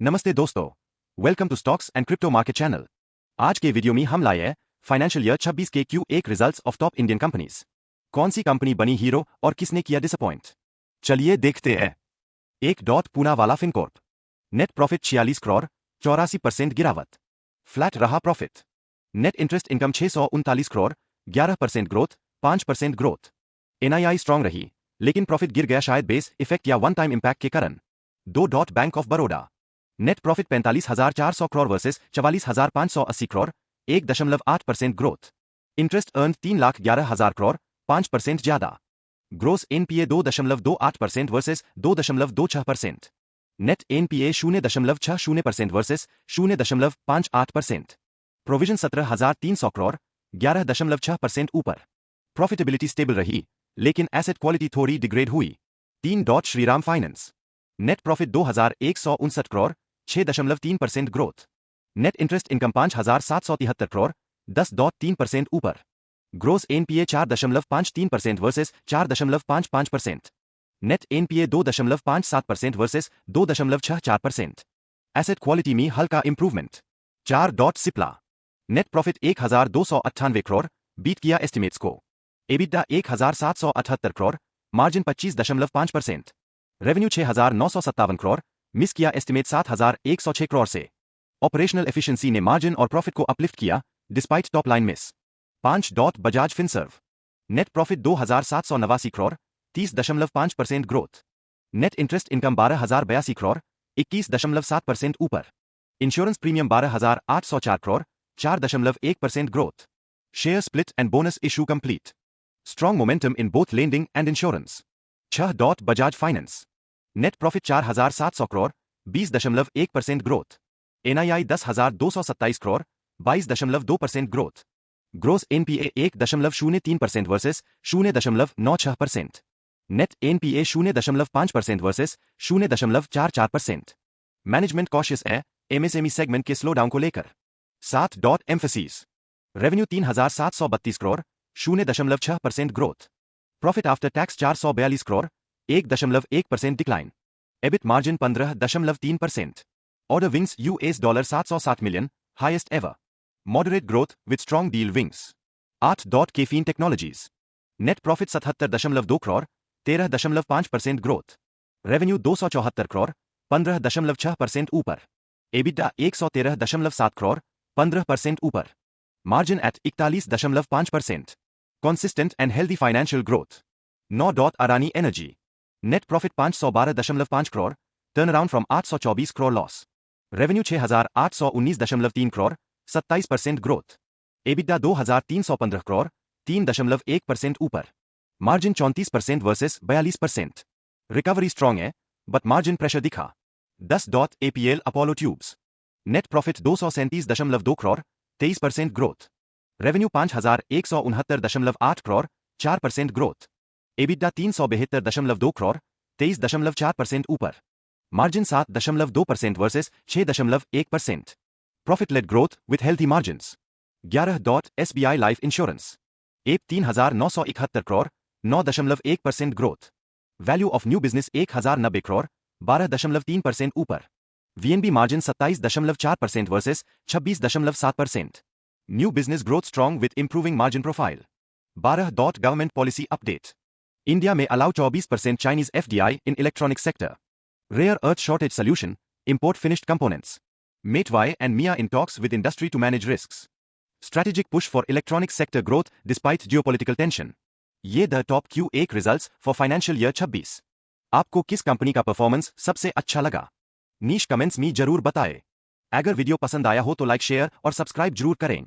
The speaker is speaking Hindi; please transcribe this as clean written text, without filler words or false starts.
नमस्ते दोस्तों, welcome to stocks and crypto market channel. आज के वीडियो में हम लाए हैं फाइनेंशियल ईयर 26 के Q1 results of top Indian companies. कौन सी कंपनी बनी हीरो और किसने किया डिसअपॉइंट, चलिए देखते हैं। एक dot Poonawalla Fincorp, net profit 46 crore, 84% गिरावट, फ्लैट रहा profit. Net interest income 639 crore, 11% growth, 5% growth. NII strong रही, लेकिन प्रॉफिट गिर गया शायद बेस इफेक्ट या वन टाइम इंपैक्ट के कारण। दो dot bank of Baroda, net profit 45,400 crore versus 44,580 crore, 1.8% growth. Interest earn 3,11,000 crore, 5% ज्यादा। Gross NPA 2.28% versus 2.26%। Net NPA 0.60% versus 0.58%। Provision 17,300 crore, 11.6% ऊपर। प्रॉफिटेबिलिटी स्टेबल रही, लेकिन एसेट क्वालिटी थोड़ी डिग्रेड हुई। 3 dot Shriram Finance, net profit 2,159 crore, 6.3% growth. Net interest income 5,773 crore, 10.3% ऊपर। Gross NPA 4.53% versus 4.55%। Net NPA 2.57% versus 2.64%। Asset quality में हल्का improvement. 4 dot Cipla, net profit 1,298 crore, beat किया एस्टिमेट्स को। EBITDA 1,778 crore, margin 25.5%। Revenue 6,957 crore, miss किया एस्टिमेट 7,106 करोड़ से। ऑपरेशनल एफिशिएंसी ने मार्जिन और प्रॉफिट को अपलिफ्ट किया despite top line miss. 5 dot Bajaj Finserv, net profit 2,789 crore, 30.5% growth. Net interest income 12,082 crore, 21.7% ऊपर। Insurance premium 12,804 crore, 4.1% growth. Share split and bonus issue complete. Strong momentum in both lending and insurance. 6 dot Bajaj Finance, net profit 4,700 crore, 20.1% growth. NII 10,227 crore, 22.2% growth. Gross NPA 1.03% versus 0.96%। Net NPA 0.5% versus 0.44%। Management cautious है MSME सेगमेंट के स्लो डाउन को लेकर। 7 dot Mphasis, revenue 3,732 crore, 0.6% growth. Profit after tax 442 crore, 1.1% decline. EBIT margin 15.3%। Order wins $760 million, highest ever. Moderate growth with strong deal wins. 8 dot KFin Technologies, net profit 77.2 crore, 13.5% growth. Revenue 274 crore, 15.6% ऊपर। EBITDA 113.7 करोड़, 15% ऊपर। Margin at 41.5%। Consistent and healthy financial growth. 9 dot Adani Energy, net profit 512.5 crore, turn around from 824 crore loss. Revenue 6,819.3 crore, 27% growth. EBITDA 2,315 crore, 3.1% ऊपर। Margin 34% versus 42%। रिकवरी स्ट्रॉन्ग है, बट मार्जिन प्रेशर दिखा। 10 dot APL Apollo tubes, net profit 237.2 crore, 23% growth. Revenue 5,169.8 crore, 4% growth. EBITDA 372.2 crore, 23.4% ऊपर। Margin 7.2% versus 6.1%। Profit led growth with healthy margins. 11 dot SBI life insurance, app 3,971 crore, 9.1% growth. Value of new business 1,090 crore, 12.3% ऊपर। VNB margin 27.4% versus 26.7%। New business growth strong with improving margin profile. 12 dot government policy update. India may allow 24% Chinese FDI in electronics sector. Rare earth shortage solution, import finished components. Matewai and Mia in talks with industry to manage risks. Strategic push for electronics sector growth despite geopolitical tension. ये the top Q1 results for financial year 26. आपको किस कंपनी का परफॉर्मेंस सबसे अच्छा लगा? नीश कमेंट्स में जरूर बताएं। अगर वीडियो पसंद आया हो तो लाइक शेयर और सब्सक्राइब जरूर करें।